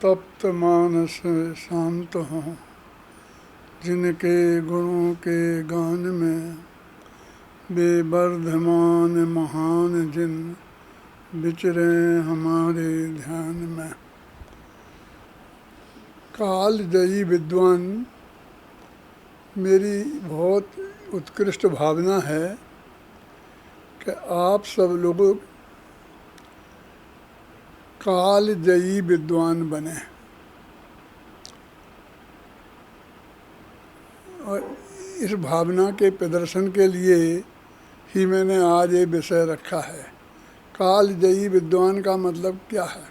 तप्त मानस शांत हों, जिनके गुणों के गान में बेवर्धमान महान जिन विचरे हमारे ध्यान में। काल जयी विद्वान मेरी बहुत उत्कृष्ट भावना है कि आप सब लोग काल जयी विद्वान बने। और इस भावना के प्रदर्शन के लिए ही मैंने आज ये विषय रखा है। काल जयी विद्वान का मतलब क्या है?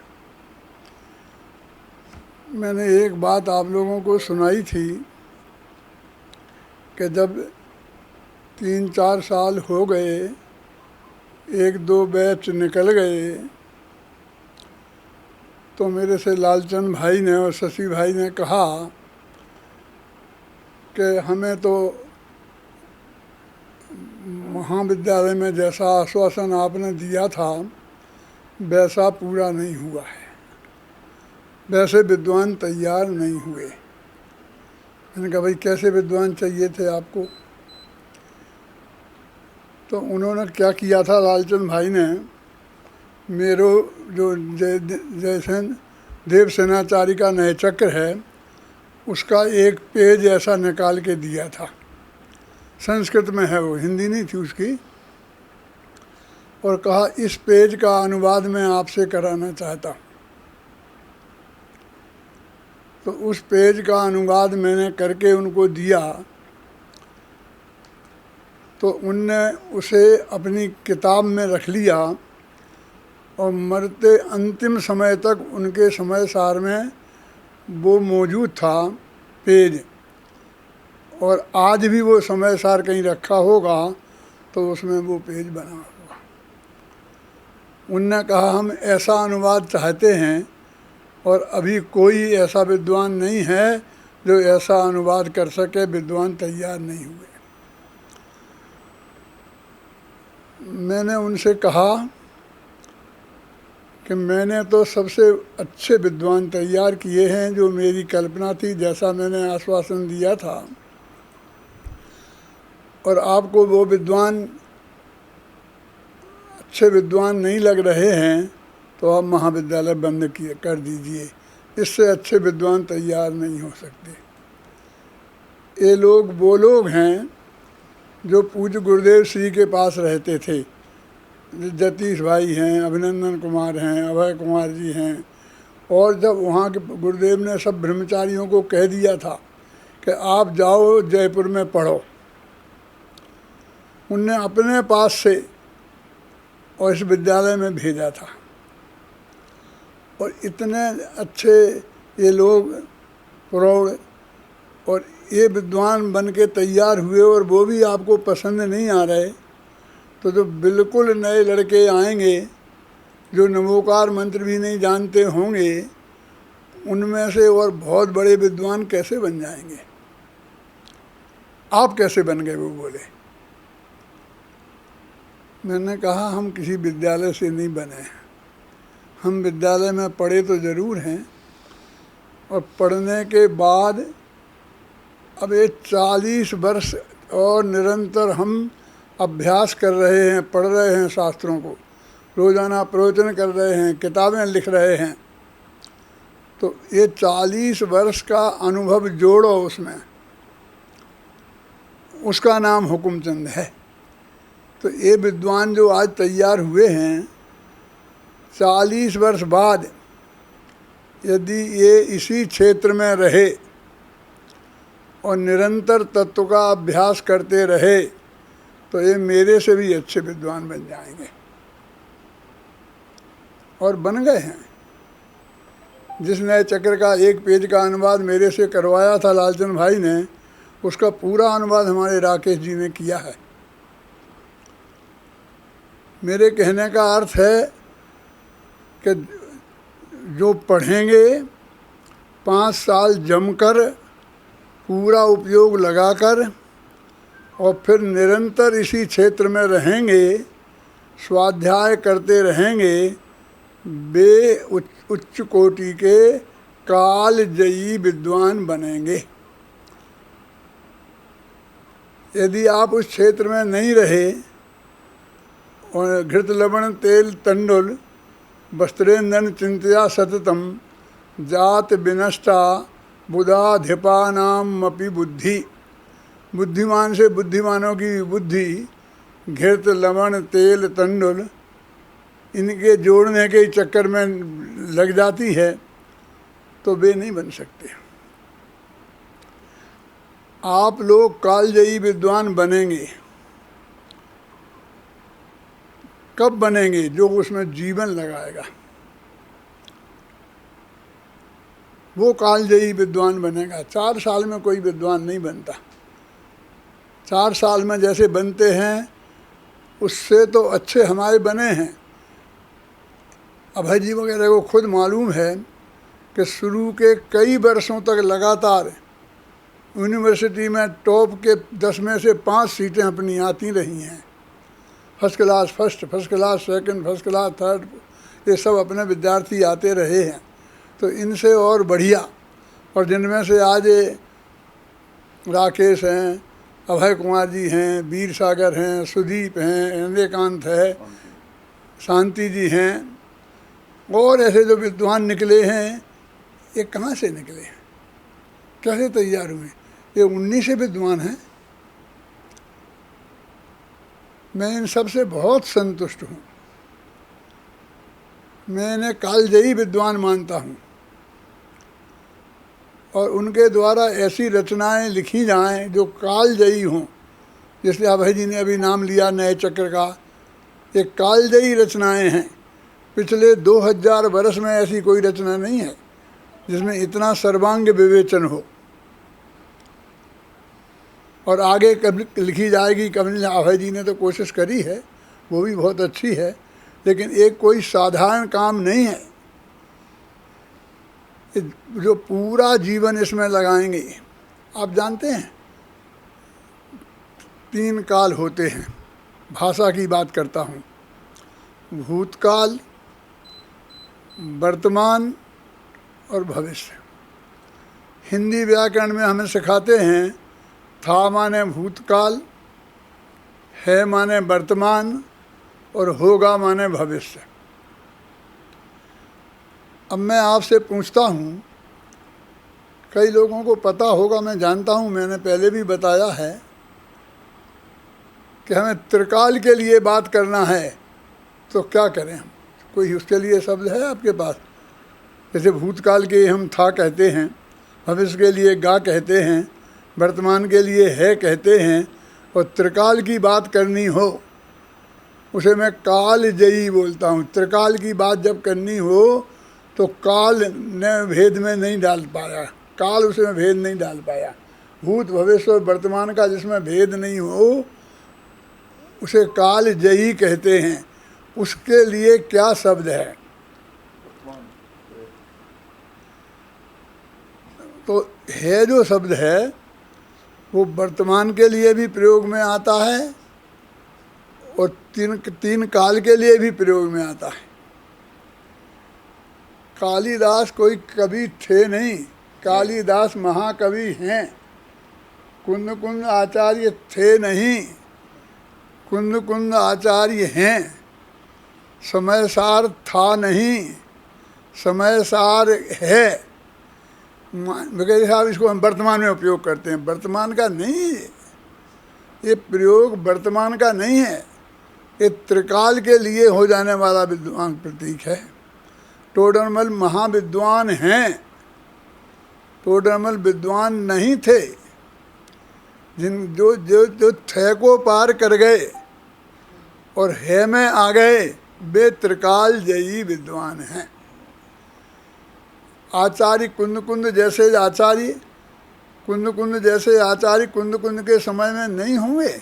मैंने एक बात आप लोगों को सुनाई थी कि जब 3-4 साल हो गए, 1-2 बैच निकल गए, तो मेरे से लालचंद भाई ने और शशि भाई ने कहा कि हमें तो महाविद्यालय में जैसा आश्वासन आपने दिया था वैसा पूरा नहीं हुआ है, वैसे विद्वान तैयार नहीं हुए। मैंने कहा भाई कैसे विद्वान चाहिए थे आपको? तो उन्होंने क्या किया था, लालचंद भाई ने मेरो जो जैसे देवसेनाचारी का नय चक्र है उसका एक पेज ऐसा निकाल के दिया था। संस्कृत में है वो, हिंदी नहीं थी उसकी। और कहा इस पेज का अनुवाद मैं आपसे कराना चाहता हूँ। तो उस पेज का अनुवाद मैंने करके उनको दिया, तो उनने उसे अपनी किताब में रख लिया और मरते अंतिम समय तक उनके समय सार में वो मौजूद था पेज। और आज भी वो समय सार कहीं रखा होगा तो उसमें वो पेज बना होगा। उनने कहा हम ऐसा अनुवाद चाहते हैं और अभी कोई ऐसा विद्वान नहीं है जो ऐसा अनुवाद कर सके, विद्वान तैयार नहीं हुए। मैंने उनसे कहा कि मैंने तो सबसे अच्छे विद्वान तैयार किए हैं जो मेरी कल्पना थी, जैसा मैंने आश्वासन दिया था। और आपको वो विद्वान अच्छे विद्वान नहीं लग रहे हैं तो आप महाविद्यालय बंद कर दीजिए, इससे अच्छे विद्वान तैयार नहीं हो सकते। ये लोग वो लोग हैं जो पूज्य गुरुदेव श्री के पास रहते थे। जतीश भाई हैं, अभिनंदन कुमार हैं, अभय कुमार जी हैं। और जब वहाँ के गुरुदेव ने सब ब्रह्मचारियों को कह दिया था कि आप जाओ जयपुर में पढ़ो, उनने अपने पास से और इस विद्यालय में भेजा था। और इतने अच्छे ये लोग प्रौढ़ और ये विद्वान बन के तैयार हुए, और वो भी आपको पसंद नहीं आ रहे, तो जो बिल्कुल नए लड़के आएंगे जो नमोकार मंत्र भी नहीं जानते होंगे, उनमें से और बहुत बड़े विद्वान कैसे बन जाएंगे? आप कैसे बन गए? वो बोले। मैंने कहा हम किसी विद्यालय से नहीं बने हैं, हम विद्यालय में पढ़े तो ज़रूर हैं, और पढ़ने के बाद अब ये 40 वर्ष और निरंतर हम अभ्यास कर रहे हैं, पढ़ रहे हैं शास्त्रों को, रोज़ाना प्रवचन कर रहे हैं, किताबें लिख रहे हैं। तो ये 40 वर्ष का अनुभव जोड़ो उसमें, उसका नाम हुकुमचंद है। तो ये विद्वान जो आज तैयार हुए हैं, 40 वर्ष बाद यदि ये इसी क्षेत्र में रहे और निरंतर तत्व का अभ्यास करते रहे तो ये मेरे से भी अच्छे विद्वान बन जाएंगे। और बन गए हैं। जिस नए चक्र का एक पेज का अनुवाद मेरे से करवाया था लालचंद भाई ने, उसका पूरा अनुवाद हमारे राकेश जी ने किया है। मेरे कहने का अर्थ है कि जो पढ़ेंगे 5 साल जमकर पूरा उपयोग लगाकर और फिर निरंतर इसी क्षेत्र में रहेंगे, स्वाध्याय करते रहेंगे, वे उच्च कोटि के कालजयी विद्वान बनेंगे। यदि आप उस क्षेत्र में नहीं रहे और घृत लवण तेल तंडुल वस्त्रेंदन चिंतया सततम जात विनष्टा बुधाधिपानामपि बुद्धि, बुद्धिमान से बुद्धिमानों की बुद्धि घृत लवण तेल तंडुल इनके जोड़ने के चक्कर में लग जाती है, तो वे नहीं बन सकते। आप लोग कालजयी विद्वान बनेंगे। कब बनेंगे? जो उसमें जीवन लगाएगा वो कालजयी विद्वान बनेगा। 4 साल में कोई विद्वान नहीं बनता। 4 साल में जैसे बनते हैं उससे तो अच्छे हमारे बने हैं। अभय जी वगैरह को खुद मालूम है कि शुरू के कई वर्षों तक लगातार यूनिवर्सिटी में टॉप के 10 में से 5 सीटें अपनी आती रही हैं। First class first, first class second, first class third, ये सब अपने विद्यार्थी आते रहे हैं। तो इनसे और बढ़िया, और जिनमें से आज राकेश हैं, अभय कुमार जी हैं, वीर सागर हैं, सुदीप हैं, इंद्रकांत है, शांति जी हैं, और ऐसे जो विद्वान निकले हैं, ये कहाँ से निकले हैं, कैसे तैयार हुए? ये 19 विद्वान हैं। मैं इन सब से बहुत संतुष्ट हूँ। मैं इन्हें कालजयी विद्वान मानता हूँ और उनके द्वारा ऐसी रचनाएं लिखी जाएं जो कालजयी हों। जैसे अभय जी ने अभी नाम लिया नए चक्र का, ये कालजयी रचनाएं हैं। पिछले 2000 वर्ष में ऐसी कोई रचना नहीं है जिसमें इतना सर्वांग विवेचन हो। और आगे कब लिखी जाएगी कभी, अभय जी ने तो कोशिश करी है, वो भी बहुत अच्छी है, लेकिन एक कोई साधारण काम नहीं है। जो पूरा जीवन इसमें लगाएंगे, आप जानते हैं 3 काल होते हैं। भाषा की बात करता हूँ, भूतकाल, वर्तमान और भविष्य। हिंदी व्याकरण में हमें सिखाते हैं था माने भूतकाल, है माने वर्तमान और होगा माने भविष्य। अब मैं आपसे पूछता हूँ, कई लोगों को पता होगा, मैं जानता हूँ, मैंने पहले भी बताया है कि हमें त्रिकाल के लिए बात करना है तो क्या करें हम? कोई उसके लिए शब्द है आपके पास? जैसे भूतकाल के हम था कहते हैं, भविष्य के लिए गा कहते हैं, वर्तमान के लिए है कहते हैं, और त्रिकाल की बात करनी हो उसे मैं कालजयी बोलता हूँ। त्रिकाल की बात जब करनी हो तो काल ने भेद में नहीं डाल पाया, काल उसमें भेद नहीं डाल पाया। भूत भविष्य और वर्तमान का जिसमें भेद नहीं हो उसे कालजयी कहते हैं। उसके लिए क्या शब्द है? तो है जो शब्द है वो वर्तमान के लिए भी प्रयोग में आता है और तीन काल के लिए भी प्रयोग में आता है। कालिदास कोई कवि थे नहीं, कालिदास महाकवि हैं। कुंद कुंद आचार्य थे नहीं, कुंद कुंद आचार्य हैं। समय सार था नहीं, समय सार है। वगैरह साहब इसको हम वर्तमान में उपयोग करते हैं, वर्तमान का नहीं। ये प्रयोग वर्तमान का नहीं है, ये त्रिकाल के लिए हो जाने वाला विद्वान प्रतीक है। टोडरमल महाविद्वान हैं, टोडरमल विद्वान नहीं थे। जो जो जो थे को पार कर गए और है में आ गए, वे त्रिकाल जयी विद्वान हैं। आचार्य कुंद कुंद जैसे आचार्य, कुंद कुंद जैसे आचार्य कुंद कुंद के समय में नहीं होंगे।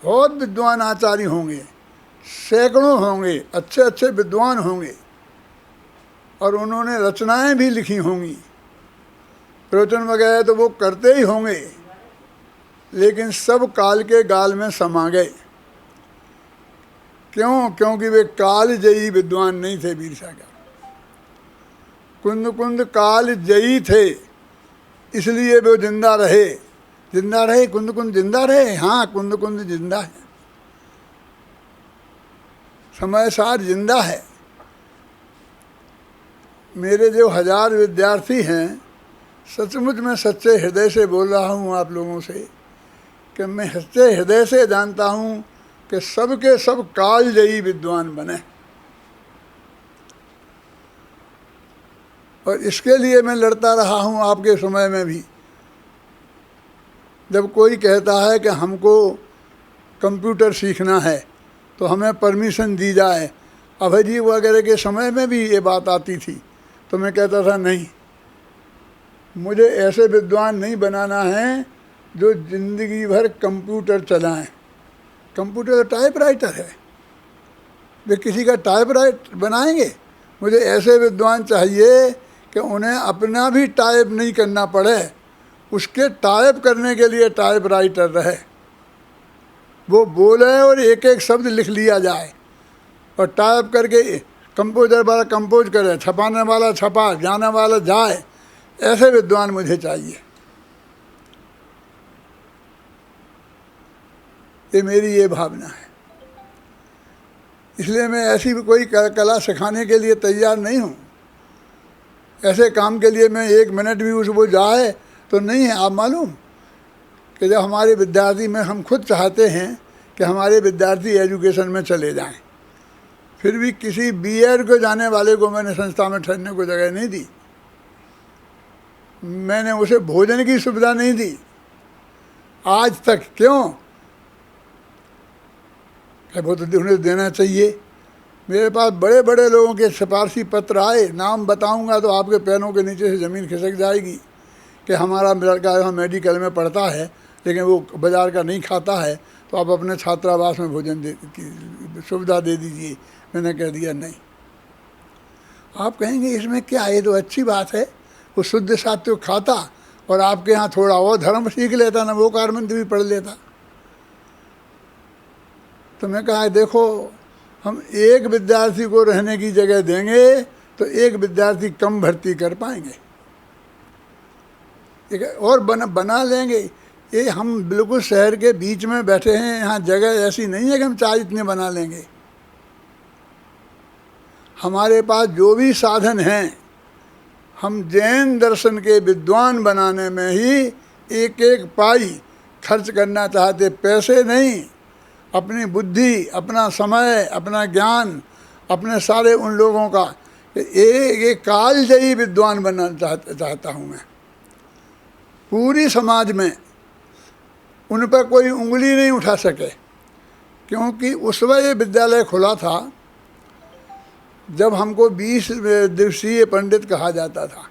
बहुत विद्वान आचार्य होंगे, सैकड़ों होंगे, अच्छे अच्छे विद्वान होंगे, और उन्होंने रचनाएं भी लिखी होंगी। प्रवचन वगैरह तो वो करते ही होंगे, लेकिन सब काल के गाल में समा गए। क्यों? क्योंकि वे कालजयी विद्वान नहीं थे। वीर सागर कुंद कुंद काल जयी थे, इसलिए वो जिंदा रहे। जिंदा रहे, कुंद कुंद जिंदा रहे। हाँ, कुंद कुंद जिंदा है, समय सार जिंदा है। मेरे जो 1000 विद्यार्थी हैं, सचमुच मैं सच्चे हृदय से बोल रहा हूँ आप लोगों से कि मैं सच्चे हृदय से जानता हूँ कि सब के सब कालजयी विद्वान बने। और इसके लिए मैं लड़ता रहा हूँ आपके समय में भी। जब कोई कहता है कि हमको कंप्यूटर सीखना है तो हमें परमिशन दी जाए, अभय जी वगैरह के समय में भी ये बात आती थी, तो मैं कहता था नहीं, मुझे ऐसे विद्वान नहीं बनाना है जो ज़िंदगी भर कंप्यूटर चलाएं। कंप्यूटर तो टाइपराइटर है, वे किसी का टाइपराइटर बनाएंगे। मुझे ऐसे विद्वान चाहिए कि उन्हें अपना भी टाइप नहीं करना पड़े, उसके टाइप करने के लिए टाइपराइटर रहे। वो बोले और एक एक शब्द लिख लिया जाए और टाइप करके कंपोजर वाला कंपोज करे, छपाने वाला छपा, जाने वाला जाए। ऐसे विद्वान मुझे चाहिए। ये मेरी ये भावना है। इसलिए मैं ऐसी भी कोई कला सिखाने के लिए तैयार नहीं हूँ। ऐसे काम के लिए मैं 1 मिनट भी उसको जाए तो नहीं है। आप मालूम कि जब हमारे विद्यार्थी में हम खुद चाहते हैं कि हमारे विद्यार्थी एजुकेशन में चले जाएं, फिर भी किसी बीएड को जाने वाले को मैंने संस्था में ठहरने को जगह नहीं दी। मैंने उसे भोजन की सुविधा नहीं दी आज तक। क्यों? वो तो उन्हें देना चाहिए। मेरे पास बड़े बड़े लोगों के सिफारशी पत्र आए, नाम बताऊंगा तो आपके पैरों के नीचे से ज़मीन खिसक जाएगी कि हमारा लड़का यहाँ मेडिकल में पढ़ता है लेकिन वो बाज़ार का नहीं खाता है, तो आप अपने छात्रावास में भोजन की सुविधा दे दीजिए। मैंने कह दिया नहीं। आप कहेंगे इसमें क्या है, तो अच्छी बात है, वो शुद्ध सात्विक खाता और आपके यहाँ थोड़ा और धर्म सीख लेता, ना वो कारमंत्र भी पढ़ लेता। तो मैं कहा देखो, हम एक विद्यार्थी को रहने की जगह देंगे तो एक विद्यार्थी कम भर्ती कर पाएंगे, और बना लेंगे। ये हम बिल्कुल शहर के बीच में बैठे हैं, यहाँ जगह ऐसी नहीं है कि हम 4 इतने बना लेंगे। हमारे पास जो भी साधन हैं, हम जैन दर्शन के विद्वान बनाने में ही एक एक पाई खर्च करना चाहते। पैसे नहीं, अपनी बुद्धि, अपना समय, अपना ज्ञान, अपने सारे उन लोगों का एक कालजयी विद्वान बनना चाहता हूँ मैं। पूरी समाज में उन पर कोई उंगली नहीं उठा सके, क्योंकि उस वक्त ये विद्यालय खुला था जब हमको 20 दिवसीय पंडित कहा जाता था।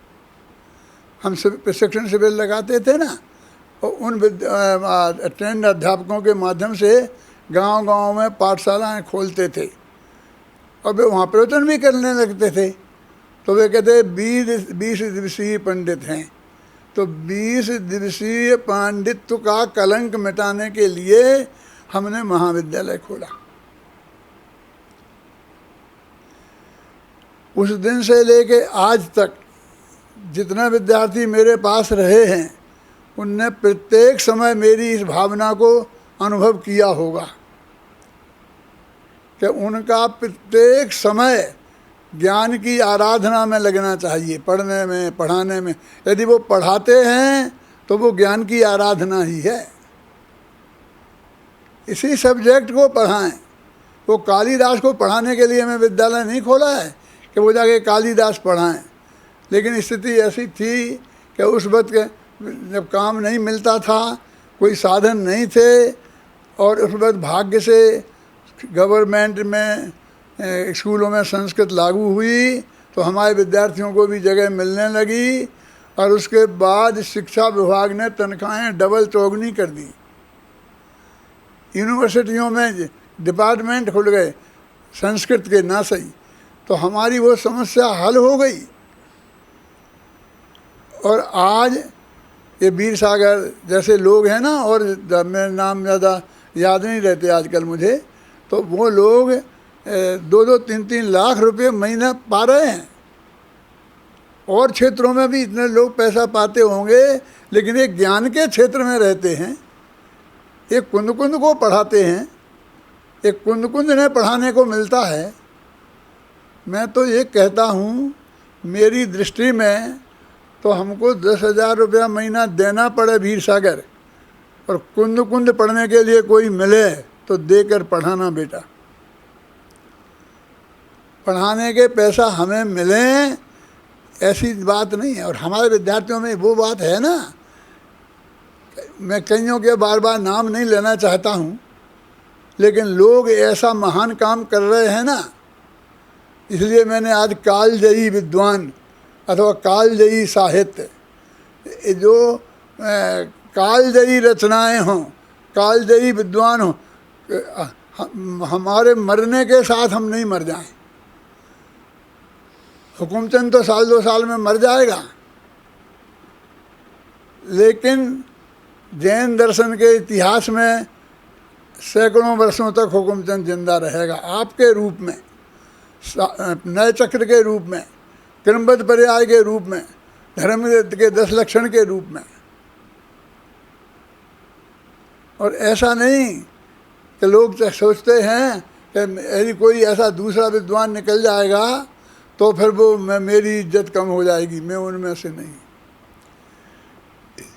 हम प्रशिक्षण शिविर लगाते थे ना, और उन ट्रेंड अध्यापकों के माध्यम से गांव-गांव में पाठशालाएं खोलते थे और वे वहाँ प्रवचन भी करने लगते थे। तो वे कहते 20 दिवसीय पंडित हैं। तो 20 दिवसीय पांडित्य का कलंक मिटाने के लिए हमने महाविद्यालय खोला। उस दिन से लेके आज तक जितना विद्यार्थी मेरे पास रहे हैं, उनने प्रत्येक समय मेरी इस भावना को अनुभव किया होगा कि उनका प्रत्येक समय ज्ञान की आराधना में लगना चाहिए, पढ़ने में, पढ़ाने में। यदि वो पढ़ाते हैं तो वो ज्ञान की आराधना ही है। इसी सब्जेक्ट को पढ़ाएं। वो कालिदास को पढ़ाने के लिए मैं विद्यालय नहीं खोला है कि वो जाके कालिदास पढ़ाएं, लेकिन स्थिति ऐसी थी कि उस वक्त जब काम नहीं मिलता था, कोई साधन नहीं थे, और उस वक्त भाग्य से गवर्नमेंट में स्कूलों में संस्कृत लागू हुई तो हमारे विद्यार्थियों को भी जगह मिलने लगी। और उसके बाद शिक्षा विभाग ने तनख्वाहें डबल चौगुनी कर दी। यूनिवर्सिटियों में डिपार्टमेंट खुल गए संस्कृत के, ना सही, तो हमारी वो समस्या हल हो गई। और आज ये वीर सागर जैसे लोग हैं ना, और मेरे नाम ज़्यादा याद नहीं रहते आजकल मुझे, तो वो लोग 2-2, 3-3 लाख रुपए महीना पा रहे हैं। और क्षेत्रों में भी इतने लोग पैसा पाते होंगे, लेकिन ये ज्ञान के क्षेत्र में रहते हैं, एक कुंद कुंद को पढ़ाते हैं, एक कुंद कुंद ने पढ़ाने को मिलता है। मैं तो ये कहता हूँ, मेरी दृष्टि में तो हमको 10,000 रुपया महीना देना पड़े वीर सागर, और कुंद कुंद पढ़ने के लिए कोई मिले तो देकर पढ़ाना बेटा। पढ़ाने के पैसा हमें मिले ऐसी बात नहीं है। और हमारे विद्यार्थियों में वो बात है ना, मैं कईयों के बार बार नाम नहीं लेना चाहता हूँ, लेकिन लोग ऐसा महान काम कर रहे हैं ना, इसलिए मैंने आज कालजयी विद्वान अथवा कालजयी साहित्य, जो कालजयी रचनाएं हों, कालजयी विद्वान हों, हमारे मरने के साथ हम नहीं मर जाएं। हुकुमचंद तो साल 2 साल में मर जाएगा, लेकिन जैन दर्शन के इतिहास में सैकड़ों वर्षों तक हुकुमचंद जिंदा रहेगा, आपके रूप में, नए चक्र के रूप में, क्रमबद्ध पर्याय के रूप में, धर्म के 10 लक्षण के रूप में। और ऐसा नहीं कि लोग सोचते हैं कि यदि कोई ऐसा दूसरा विद्वान निकल जाएगा तो फिर वो मेरी इज्जत कम हो जाएगी। मैं उनमें से नहीं।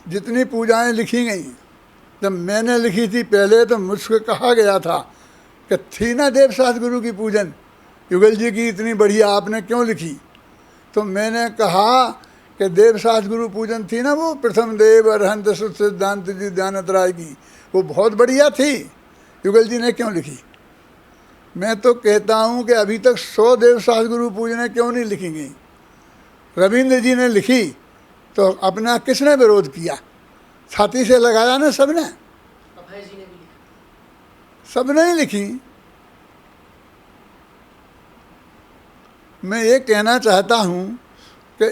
जितनी पूजाएं लिखी गई, जब मैंने लिखी थी पहले तो मुझसे कहा गया था कि थी ना देवशास्त्र गुरु की पूजन, युगल जी की इतनी बढ़िया आपने क्यों लिखी? तो मैंने कहा कि देवशास्त्र गुरु पूजन थी ना, वो प्रथम देव अरहंत सुत सिद्धांत जी दयानंद राय की, वो बहुत बढ़िया थी, युगल जी ने क्यों लिखी? मैं तो कहता हूँ कि अभी तक 100 देवशास्त्र गुरु पूजने क्यों नहीं लिखी गई? रविंद्र जी ने लिखी तो अपना किसने विरोध किया? छाती से लगाया ना सबने, अभय जी ने भी लिखा, सबने ही लिखी। मैं ये कहना चाहता हूँ कि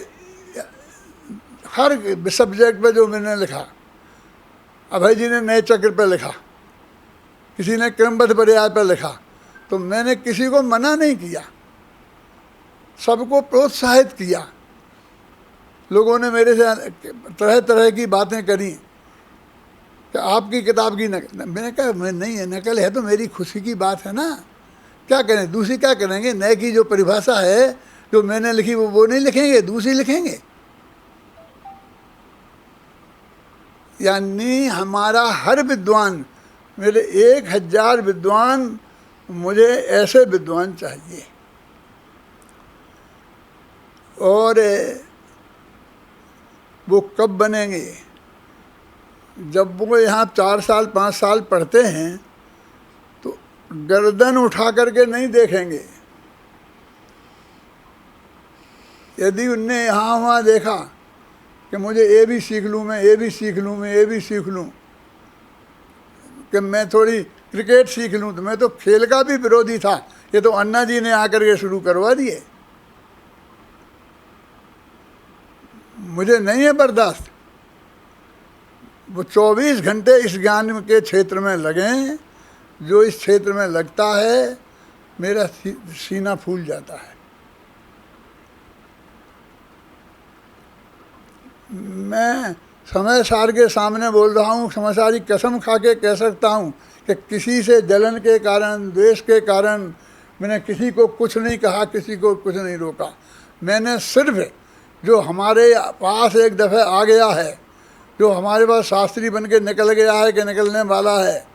हर सब्जेक्ट पे जो मैंने लिखा, अभय जी ने नए चक्र पे लिखा, किसी ने क्रमबद्ध पर्याय पर लिखा, तो मैंने किसी को मना नहीं किया, सबको प्रोत्साहित किया। लोगों ने मेरे से तरह तरह की बातें करी कि आपकी किताब की नकल। मैंने कहा मैं नहीं है, नकल है तो मेरी खुशी की बात है ना, क्या करें, दूसरी क्या करेंगे? नए की जो परिभाषा है जो मैंने लिखी वो नहीं लिखेंगे, दूसरी लिखेंगे। यानी हमारा हर विद्वान, मेरे 1000 विद्वान, मुझे ऐसे विद्वान चाहिए। और वो कब बनेंगे? जब वो यहाँ 4 साल 5 साल पढ़ते हैं तो गर्दन उठा करके नहीं देखेंगे। यदि उनने यहाँ वहाँ देखा कि मुझे ये भी सीख लूँ, मैं ये भी सीख लूँ, मैं ये भी सीख लूँ, कि मैं थोड़ी क्रिकेट सीख लूँ, तो मैं तो खेल का भी विरोधी था, ये तो अन्ना जी ने आकर के शुरू करवा दिए। मुझे नहीं है बर्दाश्त। वो 24 घंटे इस ज्ञान के क्षेत्र में लगें, जो इस क्षेत्र में लगता है मेरा सीना फूल जाता है। मैं समय सार के सामने बोल रहा हूँ, समय सारी कसम खा के कह सकता हूँ कि किसी से जलन के कारण, द्वेष के कारण मैंने किसी को कुछ नहीं कहा, किसी को कुछ नहीं रोका। मैंने सिर्फ जो हमारे पास एक दफ़े आ गया है, जो हमारे पास शास्त्री बन के निकल गया है कि निकलने वाला है,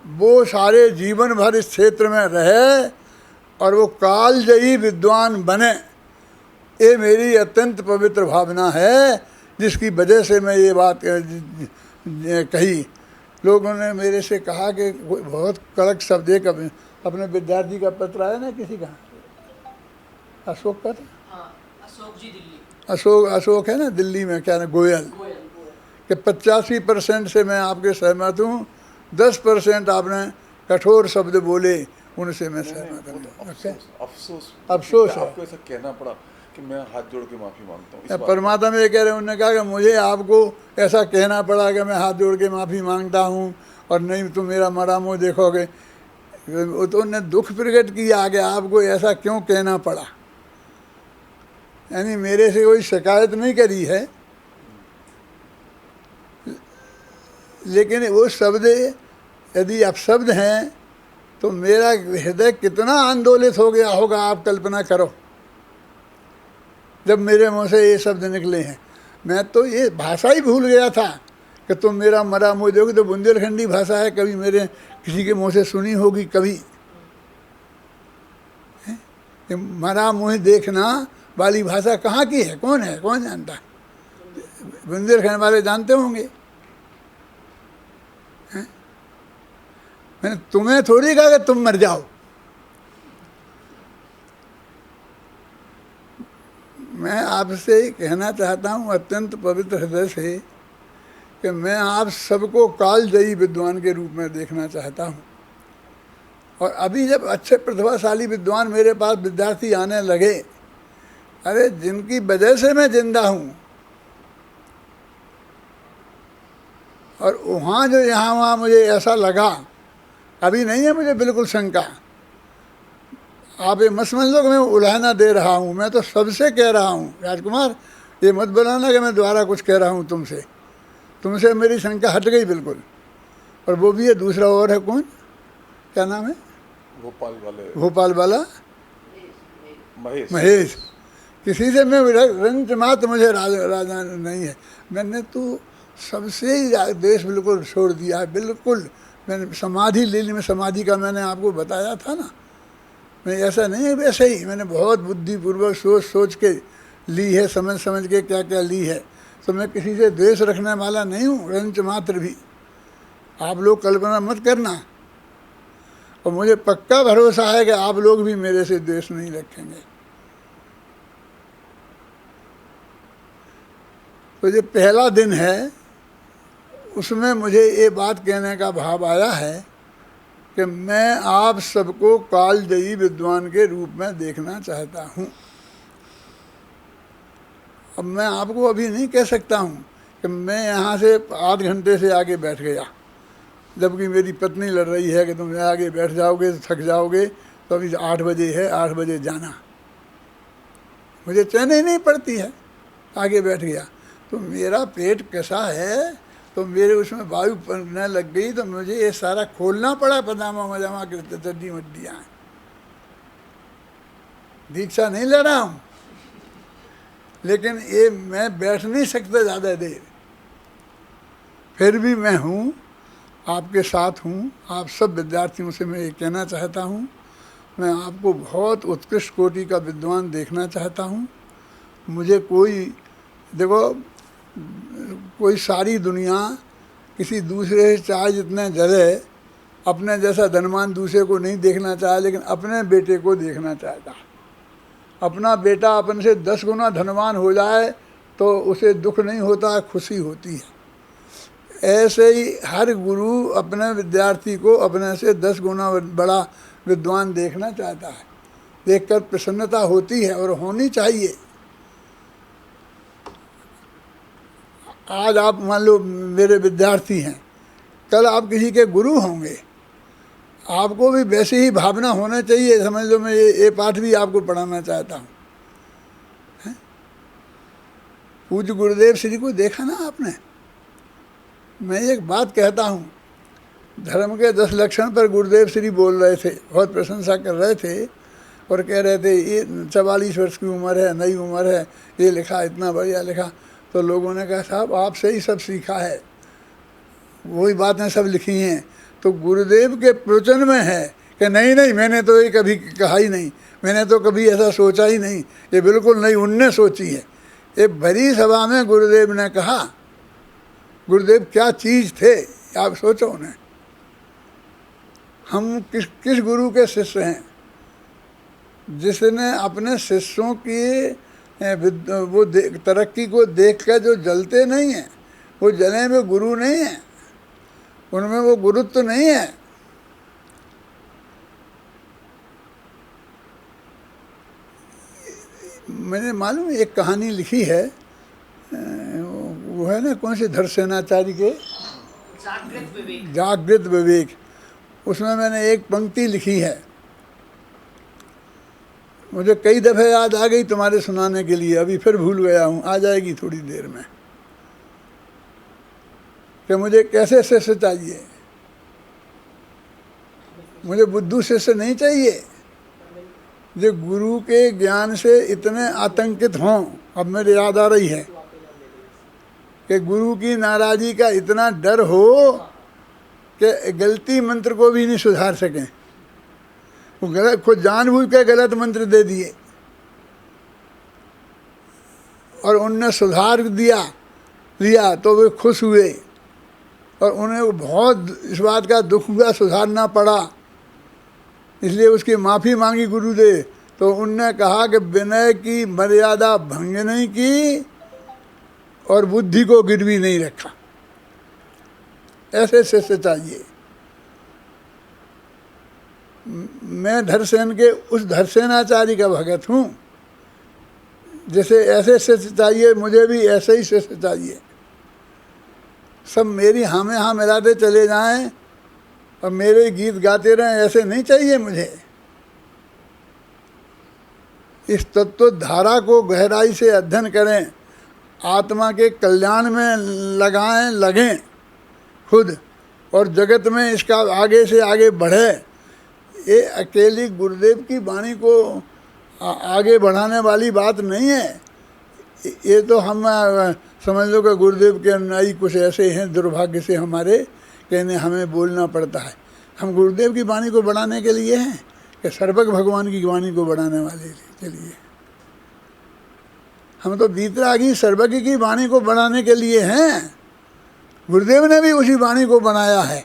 वो सारे जीवन भर इस क्षेत्र में रहे और वो कालजयी विद्वान बने, ये मेरी अत्यंत पवित्र भावना है, जिसकी वजह से मैं ये बात कही। लोगों ने मेरे से कहा कि बहुत कड़क शब्द, एक अपने विद्यार्थी का पत्र आया ना, किसी का, अशोक का था, अशोक जी दिल्ली, अशोक है ना दिल्ली में, क्या ना, गोयल, कि 85% से मैं आपके सहमत हूँ, 10% आपने कठोर शब्द बोले, उनसे मैं सहमत हूँ। अफसोस है आपको ऐसा कहना पड़ा कि मैं हाथ जोड़ के माफ़ी मांगता हूँ। परमात्मा में ये कह रहे हैं, उन्होंने कहा कि मुझे आपको ऐसा कहना पड़ा कि मैं हाथ जोड़ के माफ़ी मांगता हूँ, और नहीं तो मेरा मरा मुँह देखोगे। तो उन्होंने दुख प्रकट किया कि आपको ऐसा क्यों कहना पड़ा। यानी मेरे से कोई शिकायत नहीं करी है, लेकिन वो शब्द यदि अपशब्द हैं तो मेरा हृदय कितना आंदोलित हो गया होगा, आप कल्पना करो, जब मेरे मुंह से ये शब्द निकले हैं। मैं तो ये भाषा ही भूल गया था कि तुम मेरा मरा मुँह देखोगे, तो बुंदेलखंडी भाषा है, कभी मेरे किसी के मुंह से सुनी होगी कभी। ये मरा मुँह देखना वाली भाषा कहाँ की है, कौन जानता है? बुंदेलखंड वाले जानते होंगे। मैंने तुम्हें थोड़ी कहा कि तुम मर जाओ। मैं आपसे कहना चाहता हूँ अत्यंत पवित्र हृदय से कि मैं आप सबको कालजयी विद्वान के रूप में देखना चाहता हूँ। और अभी जब अच्छे प्रतिभाशाली विद्वान मेरे पास विद्यार्थी आने लगे, अरे जिनकी वजह से मैं जिंदा हूँ, और वहाँ जो यहाँ वहाँ मुझे ऐसा लगा, अभी नहीं है मुझे बिल्कुल शंका, आप ये मत समझ लो कि मैं उलाहना दे रहा हूँ, मैं तो सबसे कह रहा हूँ राजकुमार, ये मत बोलाना कि मैं दोबारा कुछ कह रहा हूँ तुमसे मेरी शंका हट गई बिल्कुल। और वो भी है दूसरा और है, कौन, क्या नाम है? भोपाल वाला महेश। किसी से मैं रंज मात्र मुझे राजा नहीं है। मैंने तो सबसे ही देश बिल्कुल छोड़ दिया है, बिल्कुल। मैंने समाधि ले ली, मैं समाधि का मैंने आपको बताया था ना, मैं ऐसा नहीं है, वैसे ही मैंने बहुत बुद्धिपूर्वक सोच के ली है, समझ के क्या क्या ली है। तो मैं किसी से द्वेष रखने वाला नहीं हूँ, रंच मात्र भी। आप लोग कल्पना मत करना, और मुझे पक्का भरोसा है कि आप लोग भी मेरे से द्वेष नहीं रखेंगे। तो ये पहला दिन है, उसमें मुझे ये बात कहने का भाव आया है कि मैं आप सबको कालजयी विद्वान के रूप में देखना चाहता हूँ। अब मैं आपको अभी नहीं कह सकता हूँ कि मैं यहाँ से आध घंटे से आगे बैठ गया, जबकि मेरी पत्नी लड़ रही है कि तुम आगे बैठ जाओगे तो थक जाओगे, तो अभी 8 बजे है, 8 बजे जाना। मुझे चैन ही नहीं पड़ती है, आगे बैठ गया। तो मेरा पेट कैसा है, तो मेरे उसमें वायु पड़ने लग गई, तो मुझे ये सारा खोलना पड़ा, पजामा वजामा के चड्डी मड्डियाँ। दीक्षा नहीं ले रहा हूँ, लेकिन ये मैं बैठ नहीं सकता ज़्यादा देर। फिर भी मैं हूँ, आपके साथ हूँ। आप सब विद्यार्थियों से मैं ये कहना चाहता हूँ, मैं आपको बहुत उत्कृष्ट कोटि का विद्वान देखना चाहता हूँ। मुझे कोई, देखो, कोई सारी दुनिया किसी दूसरे से चाहे जितने जले, अपने जैसा धनवान दूसरे को नहीं देखना चाहे, लेकिन अपने बेटे को देखना चाहता। अपना बेटा अपन से 10 गुना धनवान हो जाए तो उसे दुख नहीं होता, खुशी होती है। ऐसे ही हर गुरु अपने विद्यार्थी को अपने से 10 गुना बड़ा विद्वान देखना चाहता है। देखकर प्रसन्नता होती है, और होनी चाहिए। आज आप मान लो मेरे विद्यार्थी हैं, कल आप किसी के गुरु होंगे, आपको भी वैसी ही भावना होना चाहिए। समझ लो मैं ये पाठ भी आपको पढ़ाना चाहता हूँ। पूज्य गुरुदेव श्री को देखा ना आपने। मैं एक बात कहता हूँ, धर्म के 10 लक्षण पर गुरुदेव श्री बोल रहे थे, बहुत प्रशंसा कर रहे थे, और कह रहे थे ये 44 वर्ष की उम्र है, नई उम्र है, ये लिखा, इतना बढ़िया लिखा। तो लोगों ने कहा साहब आपसे ही सब सीखा है, वही बातें सब लिखी हैं। तो गुरुदेव के प्रवचन में है कि नहीं मैंने तो ये कभी कहा ही नहीं, मैंने तो कभी ऐसा सोचा ही नहीं, ये बिल्कुल नहीं, उनने सोची है। ये भरी सभा में गुरुदेव ने कहा। गुरुदेव क्या चीज़ थे, आप सोचो उन्हें। हम किस गुरु के शिष्य हैं जिसने अपने शिष्यों की वो तरक्की को देख कर जो जलते नहीं हैं, वो जले में गुरु नहीं है, उनमें वो गुरुत्व नहीं है। मैंने मालूम एक कहानी लिखी है, वो है ना कौन से धरसेनाचार्य के जागृत विवेक, उसमें मैंने एक पंक्ति लिखी है। मुझे कई दफ़े याद आ गई तुम्हारे सुनाने के लिए, अभी फिर भूल गया हूँ, आ जाएगी थोड़ी देर में, कि मुझे कैसे शिष्य चाहिए। मुझे बुद्धू शिष्य नहीं चाहिए जो गुरु के ज्ञान से इतने आतंकित हों। अब मेरे याद आ रही है कि गुरु की नाराज़गी का इतना डर हो कि गलती मंत्र को भी नहीं सुधार सकें। वो गलत, खुद जानबूझ के गलत मंत्र दे दिए और उनने सुधार लिया तो वे खुश हुए, और उन्हें बहुत इस बात का दुख हुआ सुधारना पड़ा, इसलिए उसकी माफ़ी मांगी गुरुदेव। तो उनने कहा कि विनय की मर्यादा भंग नहीं की और बुद्धि को गिरवी नहीं रखा। ऐसे शिष्य चाहिए। मैं धरसेन के उस धरसेनाचार्य का भगत हूँ। जैसे ऐसे शिष्य चाहिए, मुझे भी ऐसे ही शिष्य चाहिए। सब मेरी हाँ में हाँ मिलाते चले जाएं और मेरे गीत गाते रहें, ऐसे नहीं चाहिए मुझे। इस तत्व धारा को गहराई से अध्ययन करें, आत्मा के कल्याण में लगें खुद, और जगत में इसका आगे से आगे बढ़े। ये अकेली गुरुदेव की वाणी को आगे बढ़ाने वाली बात नहीं है। ये तो हम समझ लो कि गुरुदेव के अनुयायी कुछ ऐसे हैं, दुर्भाग्य से हमारे कहने हमें बोलना पड़ता है। हम गुरुदेव की वाणी को बढ़ाने के लिए हैं कि सर्वज्ञ भगवान की वाणी को बढ़ाने वाले के लिए? हम तो बीतरागी सर्वज्ञ की वाणी को बढ़ाने के लिए हैं। गुरुदेव ने भी उसी वाणी को बनाया है,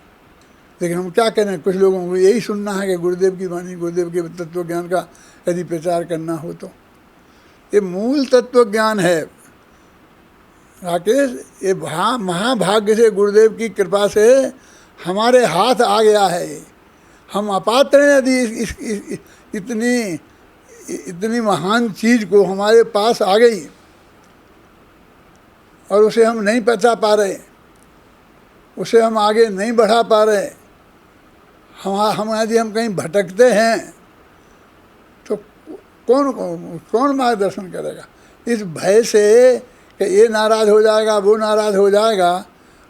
लेकिन हम क्या करें, कुछ लोगों को यही सुनना है कि गुरुदेव की वाणी, गुरुदेव के तत्व ज्ञान का यदि प्रचार करना हो तो। ये मूल तत्व ज्ञान है राकेश। ये महाभाग्य से गुरुदेव की कृपा से हमारे हाथ आ गया है। हम अपात्र हैं यदि इतनी महान चीज़ को हमारे पास आ गई और उसे हम नहीं पचा पा रहे, उसे हम आगे नहीं बढ़ा पा रहे, हम यदि हम कहीं भटकते हैं तो कौन मार्गदर्शन करेगा? इस भय से कि ये नाराज़ हो जाएगा, वो नाराज़ हो जाएगा,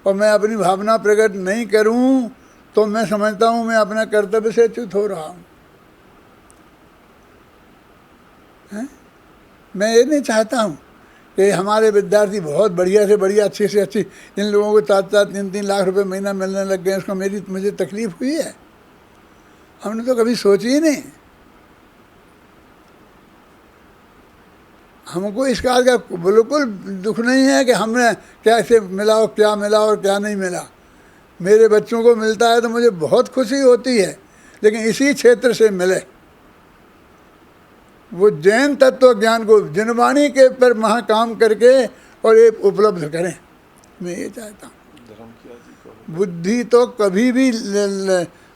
और मैं अपनी भावना प्रकट नहीं करूं तो मैं समझता हूं मैं अपने कर्तव्य से च्युत हो रहा हूं। मैं ये नहीं चाहता हूं कि हमारे विद्यार्थी बहुत बढ़िया से बढ़िया, अच्छी से अच्छी, इन लोगों को 4-4, 3-3 लाख रुपए महीना मिलने लग गए, उसको मुझे तकलीफ हुई है? हमने तो कभी सोची ही नहीं। हमको इस बात का बिल्कुल दुख नहीं है कि हमने कैसे मिला और क्या मिला और क्या नहीं मिला। मेरे बच्चों को मिलता है तो मुझे बहुत खुशी होती है, लेकिन इसी क्षेत्र से मिले। वो जैन तत्व ज्ञान को जिनवाणी के पर महा काम करके और ये उपलब्ध करें, मैं ये चाहता हूँ। बुद्धि तो कभी भी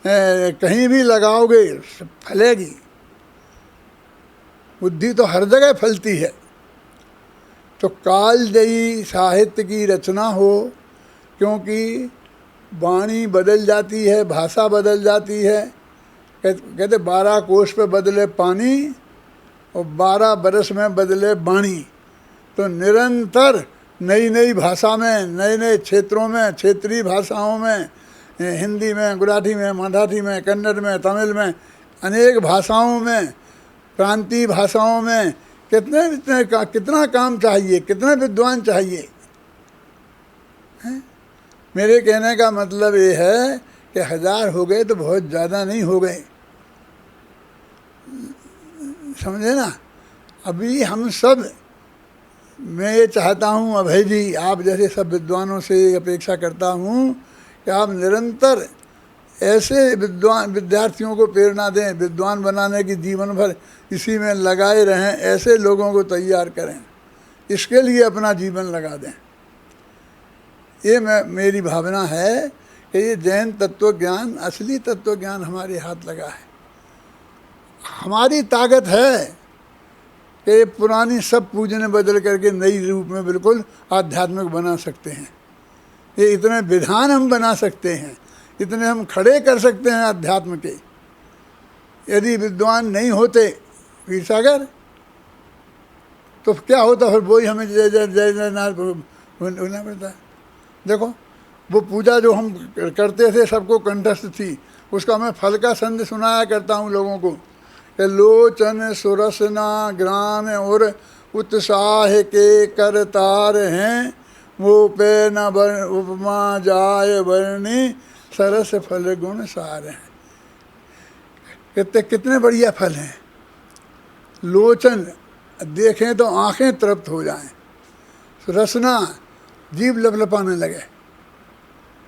कहीं भी लगाओगे फलेगी। बुद्धि तो हर जगह फलती है। तो कालजयी साहित्य की रचना हो, क्योंकि वाणी बदल जाती है, भाषा बदल जाती है। कहते 12 कोस पे बदले पानी और 12 बरस में बदले वाणी। तो निरंतर नई नई भाषा में, नए नए क्षेत्रों में, क्षेत्रीय भाषाओं में, हिंदी में, गुजराती में, मराठी में, कन्नड़ में, तमिल में, अनेक भाषाओं में, प्रांतीय भाषाओं में कितना काम चाहिए, कितना विद्वान चाहिए। मेरे कहने का मतलब ये है कि 1000 हो गए तो बहुत ज़्यादा नहीं हो गए, समझे ना? अभी हम सब, मैं ये चाहता हूँ अभय जी, आप जैसे सब विद्वानों से अपेक्षा करता हूँ कि आप निरंतर ऐसे विद्यार्थियों को प्रेरणा दें, विद्वान बनाने की जीवन भर इसी में लगाए रहें, ऐसे लोगों को तैयार करें, इसके लिए अपना जीवन लगा दें। ये मेरी भावना है कि ये जैन तत्व ज्ञान, असली तत्व ज्ञान हमारे हाथ लगा है। हमारी ताकत है कि पुरानी सब पूजने बदल करके नई रूप में बिल्कुल आध्यात्मिक बना सकते हैं। ये इतने विधान हम बना सकते हैं, इतने हम खड़े कर सकते हैं अध्यात्म के। यदि विद्वान नहीं होते, क्षीर सागर। तो क्या होता फिर वही हमें जय जय जय जयनाथ बोलना पड़ता है। देखो वो पूजा जो हम करते थे सबको कंठस्थ थी, उसका मैं फल का संदेश सुनाया करता हूँ लोगों को कि लोचन सुरसना ग्राम और उत्साह के करतार हैं, वो पे न उपमा जाय वर्णी सरस फल गुण सार हैं। कितने बढ़िया फल हैं। लोचन देखें तो आंखें तृप्त हो जाएं, रसना जीभ लपलपाने लगे,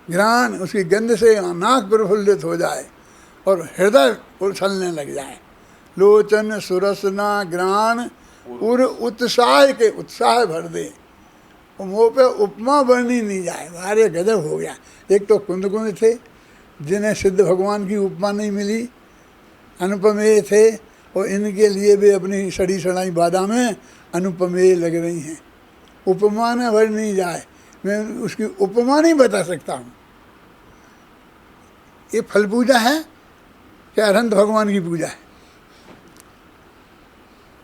घ्राण उसकी गंध से नाक प्रफुल्लित हो जाए और हृदय उछलने लग जाए। लोचन सुरसना घ्राण उर उत्साह के उत्साह भर दे, और मुँह पे उपमा बरनी नहीं जाए। अरे गजब हो गया। एक तो कुंद कुंद थे जिन्हें सिद्ध भगवान की उपमा नहीं मिली, अनुपमेय थे, और इनके लिए भी अपनी सड़ी सड़ाई बादामें अनुपमेय लग रही हैं। उपमा न भर नहीं जाए, मैं उसकी उपमा नहीं बता सकता हूँ। ये फल पूजा है क्या अनंत भगवान की पूजा है?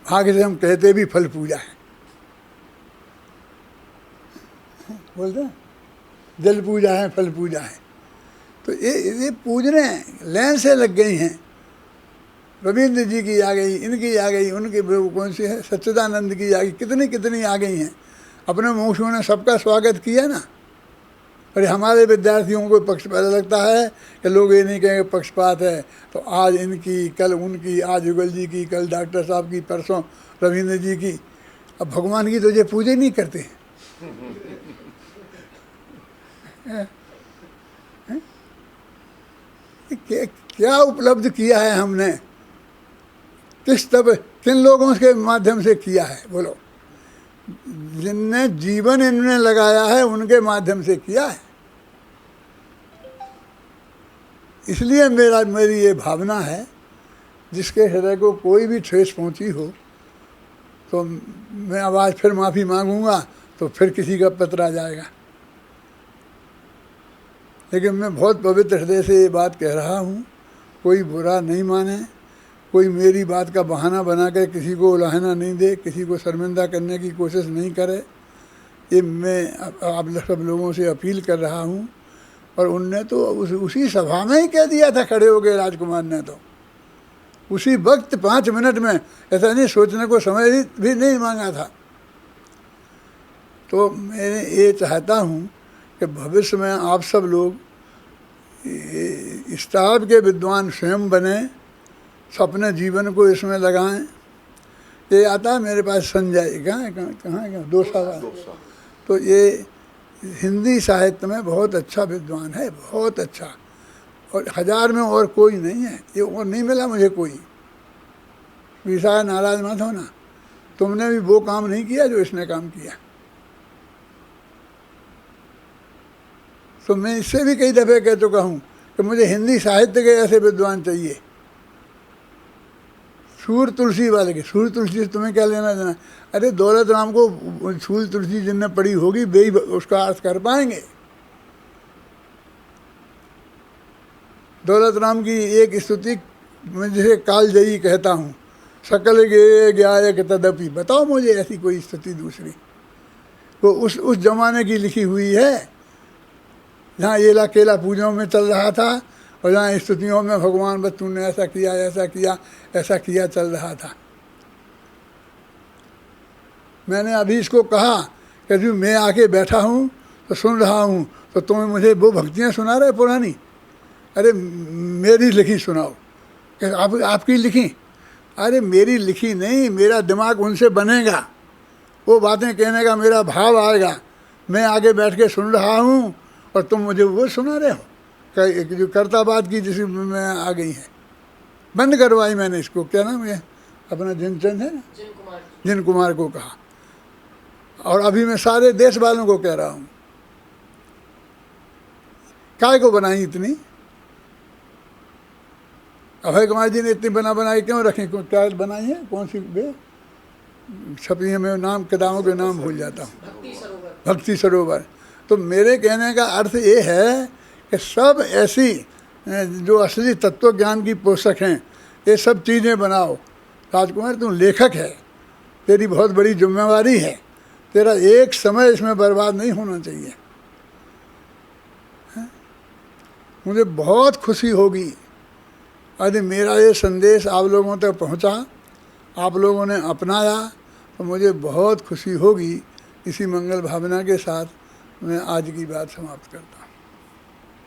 भाग्य से हम कहते भी फल पूजा है, बोलते हैं जल पूजा है, फल पूजा है। तो ये पूजने लाइन से लग गई हैं। रविंद्र जी की आ गई, इनकी आ गई, उनकी कौन सी है सच्चिदानंद की आ गई, कितनी कितनी आ गई हैं। अपने मुंशों ने सबका स्वागत किया ना। पर हमारे विद्यार्थियों को पक्षपात लगता है कि लोग ये नहीं कहेंगे पक्षपात है, तो आज इनकी कल उनकी, आज युगल जी की, कल डॉक्टर साहब की, परसों रविंद्र जी की। अब भगवान की तो ये पूजा नहीं करते हैं। क्या उपलब्ध किया है हमने, किन लोगों के माध्यम से किया है बोलो? जिनने जीवन इनने लगाया है उनके माध्यम से किया है। इसलिए मेरी ये भावना है, जिसके हृदय को कोई भी ठेस पहुंची हो तो मैं अब आज फिर माफ़ी मांगूंगा, तो फिर किसी का पत्र आ जाएगा। लेकिन मैं बहुत पवित्र हृदय से ये बात कह रहा हूँ, कोई बुरा नहीं माने, कोई मेरी बात का बहाना बना कर किसी को उलाहना नहीं दे, किसी को शर्मिंदा करने की कोशिश नहीं करे। ये मैं आप सब लोगों से अपील कर रहा हूँ। और उनने तो उसी सभा में ही कह दिया था, खड़े हो गए राजकुमार ने तो उसी वक्त 5 मिनट में, ऐसा नहीं सोचने को समय भी नहीं मांगा था। तो मैं ये चाहता हूँ कि भविष्य में आप सब लोग इस तरह के विद्वान स्वयं बने, अपने जीवन को इसमें लगाएं। ये आता है मेरे पास संजय, कहाँ दोसा। तो ये हिंदी साहित्य में बहुत अच्छा विद्वान है, बहुत अच्छा, और 1000 में और कोई नहीं है। ये और नहीं मिला मुझे कोई। विशाल नाराज मत हो ना, तुमने भी वो काम नहीं किया जो इसने काम किया। तो मैं इससे भी कई दफ़े कह चुका हूँ कि मुझे हिंदी साहित्य के ऐसे विद्वान चाहिए। सूर तुलसी वाले के, सूर तुलसी से तुम्हें क्या लेना देना? अरे दौलत राम को सूर तुलसी जिनने पढ़ी होगी वे ही उसका अर्थ कर पाएंगे। दौलत राम की एक स्तुति मैं जिसे कालजयी कहता हूँ, सकल गे गायक तदपि। बताओ मुझे ऐसी कोई स्तुति दूसरी वो उस जमाने की लिखी हुई है, जहाँ येला केला पूजों में चल रहा था, और जहाँ स्तुतियों में भगवान बस तूने ऐसा किया, ऐसा किया, ऐसा किया चल रहा था। मैंने अभी इसको कहा कि जो मैं आके बैठा हूँ तो सुन रहा हूँ, तो तुम्हें मुझे वो भक्तियाँ सुना रहे पुरानी? अरे मेरी लिखी सुनाओ। कि आपकी लिखी? अरे मेरी लिखी नहीं, मेरा दिमाग उनसे बनेगा, वो बातें कहने का मेरा भाव आएगा। मैं आगे बैठ के सुन रहा हूँ और तुम मुझे वो सुना रहे हो, जो कर्ताबाद की जिस में आ गई है। बंद करवाई मैंने इसको, क्या नाम है अपना, जिनचंद है ना, जिन कुमार को कहा। और अभी मैं सारे देश वालों को कह रहा हूँ, काय को बनाई इतनी? अभय कुमार जी ने इतनी बनाई क्यों रखी? क्या बनाई है? कौन सी वे छपी है? मैं नाम किताबों के नाम भूल जाता हूँ। भक्ति सरोवर। तो मेरे कहने का अर्थ ये है कि सब ऐसी जो असली तत्व ज्ञान की पोषक हैं, ये सब चीज़ें बनाओ राजकुमार तू लेखक है, तेरी बहुत बड़ी जिम्मेवारी है, तेरा एक समय इसमें बर्बाद नहीं होना चाहिए। मुझे बहुत खुशी होगी यदि मेरा ये संदेश आप लोगों तक पहुंचा, आप लोगों ने अपनाया, तो मुझे बहुत खुशी होगी। इसी मंगल भावना के साथ मैं आज की बात समाप्त करता हूँ।